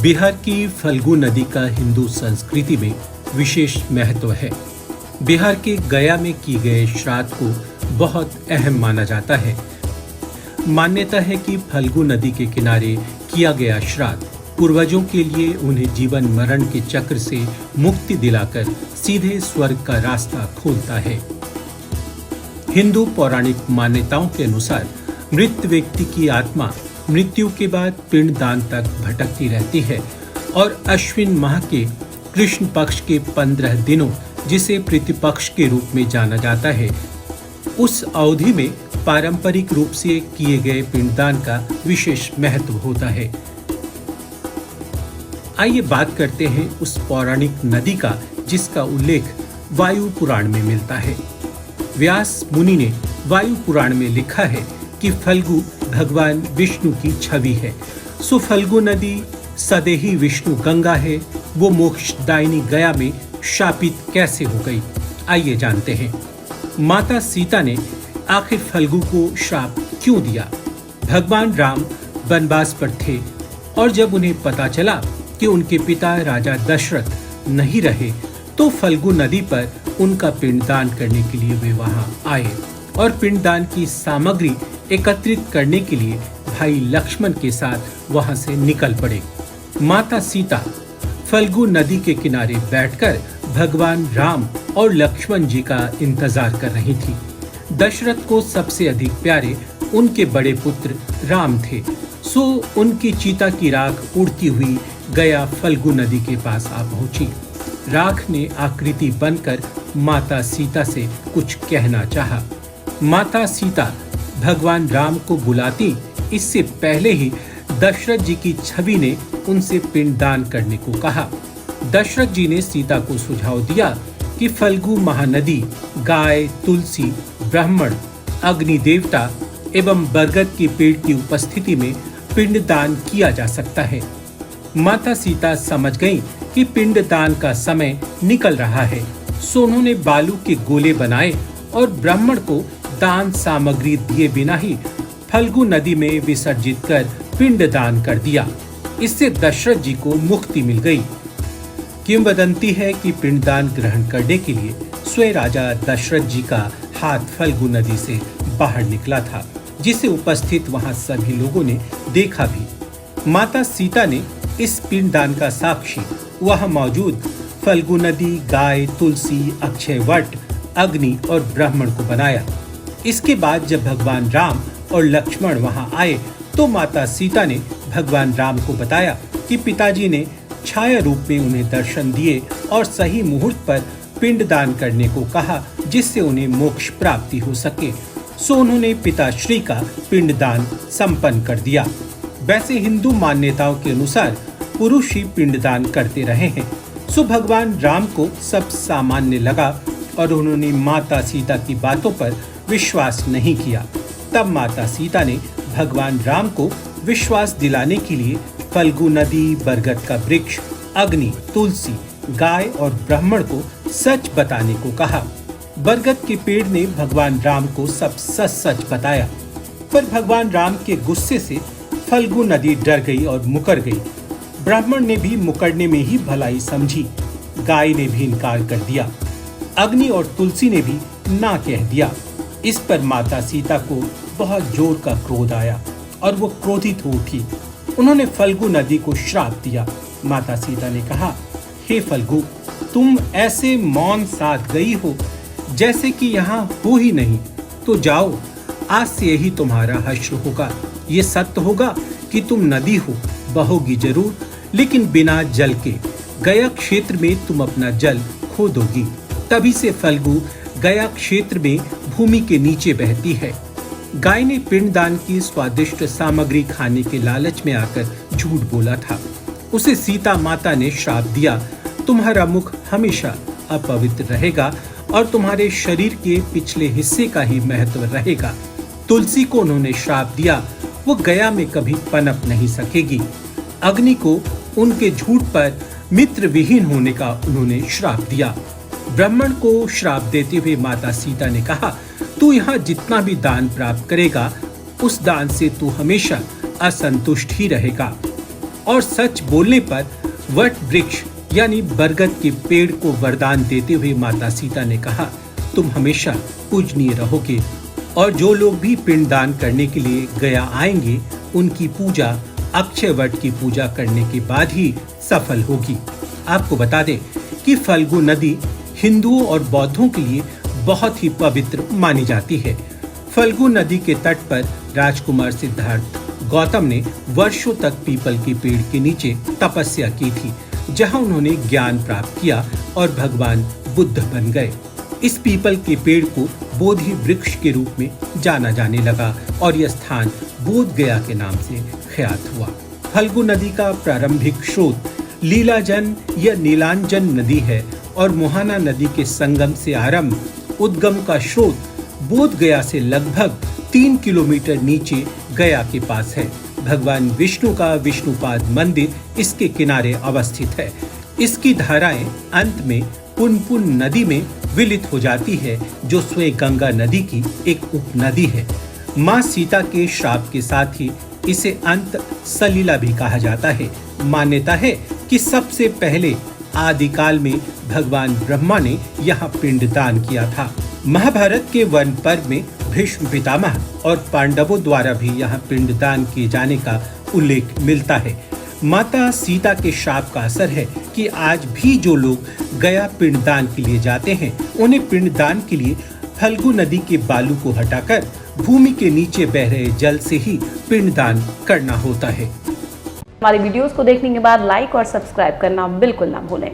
बिहार की फल्गु नदी का हिंदू संस्कृति में विशेष महत्व है। बिहार के गया में किए गए श्राद्ध को बहुत अहम माना जाता है। मान्यता है कि फल्गु नदी के किनारे किया गया श्राद्ध पूर्वजों के लिए उन्हें जीवन मरण के चक्र से मुक्ति दिलाकर सीधे स्वर्ग का रास्ता खोलता है। हिंदू पौराणिक मान्यताओं के अनुसार मृत व्यक्ति की आत्मा मृत्यु के बाद पिंडदान तक भटकती रहती है और अश्विन माह के कृष्ण पक्ष के 15 दिनों, जिसे प्रतिपक्ष के रूप में जाना जाता है, उस अवधि में पारंपरिक रूप से किए गए पिंडदान का विशेष महत्व होता है। आइए बात करते हैं उस पौराणिक नदी का जिसका उल्लेख वायु पुराण में मिलता है। व्यास मुनि ने वायु पुराण में लिखा है कि फल्गु भगवान विष्णु की छवि है। सो फल्गु नदी सदेही विष्णु गंगा है, वो मोक्षदायिनी गया में शापित कैसे हो गई, आइए जानते हैं। माता सीता ने आखिर फल्गु को श्राप क्यों दिया? भगवान राम वनवास पर थे और जब उन्हें पता चला कि उनके पिता राजा दशरथ नहीं रहे तो फल्गु नदी पर उनका पिंडदान करने के लिए वे वहां आए और पिंडदान की सामग्री एकत्रित करने के लिए भाई लक्ष्मण के साथ वहां से निकल पड़े। माता सीता फल्गु नदी के किनारे बैठकर भगवान राम और लक्ष्मण जी का इंतजार कर रही थी। दशरथ को सबसे अधिक प्यारे उनके बड़े पुत्र राम थे। सो उनकी चिता की राख उड़ती हुई गया फल्गु नदी के पास आ पहुंची। राख ने आकृति बनकर माता सीता से कुछ कहना चाहा। माता सीता भगवान राम को बुलाती इससे पहले ही दशरथ जी की छवि ने उनसे पिंडदान करने को कहा। दशरथ जी ने सीता को सुझाव दिया कि फल्गु महानदी गाय, तुलसी, ब्राह्मण, अग्नि देवता एवं बरगद के पेड़ की उपस्थिति में पिंडदान किया जा सकता है। माता सीता समझ गईं कि पिंडदान का समय निकल रहा है। सो उन्होंने बालू के गोले बनाए और ब्राह्मण को दान सामग्री दिए बिना ही फल्गु नदी में विसर्जित कर पिंडदान कर दिया। इससे दशरथ जी को मुक्ति मिल गई। किंवदंती है कि पिंडदान ग्रहण करने के लिए स्वयं राजा दशरथ जी का हाथ फल्गु नदी से बाहर निकला था, जिसे उपस्थित वहां सभी लोगों ने देखा भी। माता सीता ने इस पिंडदान का साक्षी वहां मौजूद फल्गु नदी, गाय, तुलसी, अक्षय वट, अग्नि और ब्राह्मण को बनाया। इसके बाद जब भगवान राम और लक्ष्मण वहां आए तो माता सीता ने भगवान राम को बताया कि पिताजी ने छाया रूप में उन्हें दर्शन दिए और सही मुहूर्त पर पिंडदान करने को कहा, जिससे उन्हें मोक्ष प्राप्ति हो सके। सो उन्होंने पिताश्री का पिंडदान संपन्न कर दिया। वैसे हिंदू मान्यताओं के अनुसार पुरुष ही पिंडदान करते रहे हैं। सो भगवान राम को सब सामान्य लगा और उन्होंने माता सीता की बातों पर विश्वास नहीं किया। तब माता सीता ने भगवान राम को विश्वास दिलाने के लिए फल्गु नदी, बरगद का वृक्ष, अग्नि, तुलसी, गाय और ब्राह्मण को सच बताने को कहा। बरगद के पेड़ ने भगवान राम को सब सच सच बताया, पर भगवान राम के गुस्से से फल्गु नदी डर गई और मुकर गई। ब्राह्मण ने भी मुकरने में ही भलाई समझी। गाय ने भी इनकार कर दिया। अग्नि और तुलसी ने भी ना कह दिया। इस पर माता सीता को बहुत जोर का क्रोध आया और वो क्रोधित हो उठी। उन्होंने फल्गु नदी को श्राप दिया। माता सीता ने कहा, हे फल्गु, तुम ऐसे मौन साध गई हो जैसे कि यहाँ हो ही नहीं। तो जाओ, आज से यही तुम्हारा हश्र होगा। ये सत्य होगा कि तुम नदी हो, बहोगी जरूर, लेकिन बिना जल के। गया क्षेत्र में तुम अपना जल खो दोगी। तभी से फल्गु गया क्षेत्र में भूमि के नीचे बहती है। गाय ने पिंडदान की स्वादिष्ट सामग्री खाने के लालच में आकर झूठ बोला था। उसे सीता माता ने श्राप दिया, तुम्हारा मुख हमेशा अपवित्र रहेगा और तुम्हारे शरीर के पिछले हिस्से का ही महत्व रहेगा। तुलसी को उन्होंने श्राप दिया, वो गया में कभी पनप नहीं सकेगी। अग्नि को उनके झूठ पर मित्र विहीन होने का उन्होंने श्राप दिया। ब्राह्मण को श्राप देते हुए माता सीता ने कहा, तू यहाँ जितना भी दान प्राप्त करेगा उस दान से तू हमेशा असंतुष्ट ही रहेगा और सच बोलने पर वट वृक्ष यानी बरगद के पेड़ को वरदान देते हुए माता सीता ने कहा, तुम हमेशा पूजनीय रहोगे और जो लोग भी पिंडदान करने के लिए गया आएंगे उनकी पूजा अक्षय वट की पूजा करने के बाद ही सफल होगी। आपको बता दें कि फल्गु नदी हिंदुओं और बौद्धों के लिए बहुत ही पवित्र मानी जाती है। फल्गु नदी के तट पर राजकुमार सिद्धार्थ गौतम ने वर्षों तक पीपल के पेड़ के नीचे तपस्या की थी, जहां उन्होंने ज्ञान प्राप्त किया और भगवान बुद्ध बन गए। इस पीपल के पेड़ को बोधि वृक्ष के रूप में जाना जाने लगा और यह स्थान बोध गया के नाम से ख्यात हुआ। फल्गु नदी का प्रारंभिक स्रोत लीलाजन या नीलांजन नदी है और मोहाना नदी के संगम से आरंभ उद्गम का स्रोत बोध गया से लगभग 3 किलोमीटर नीचे गया के पास है। भगवान विष्णु का विष्णुपाद मंदिर इसके किनारे अवस्थित है। इसकी धाराएं अंत में पुनपुन नदी में विलित हो जाती है, जो स्वयं गंगा नदी की एक उपनदी है। मां सीता के श्राप के साथ ही इसे अंत सलीला भी कहा जाता है। मान्यता है कि सबसे पहले आदिकाल में भगवान ब्रह्मा ने यहाँ पिंडदान किया था। महाभारत के वन पर्व में भीष्म पितामह और पांडवों द्वारा भी यहाँ पिंडदान किए जाने का उल्लेख मिलता है। माता सीता के श्राप का असर है कि आज भी जो लोग गया पिंडदान के लिए जाते हैं, उन्हें पिंडदान के लिए फल्गु नदी के बालू को हटाकर भूमि के नीचे बह रहे जल से ही पिंडदान करना होता है। हमारी वीडियोस को देखने के बाद लाइक और सब्सक्राइब करना बिल्कुल ना भूलें।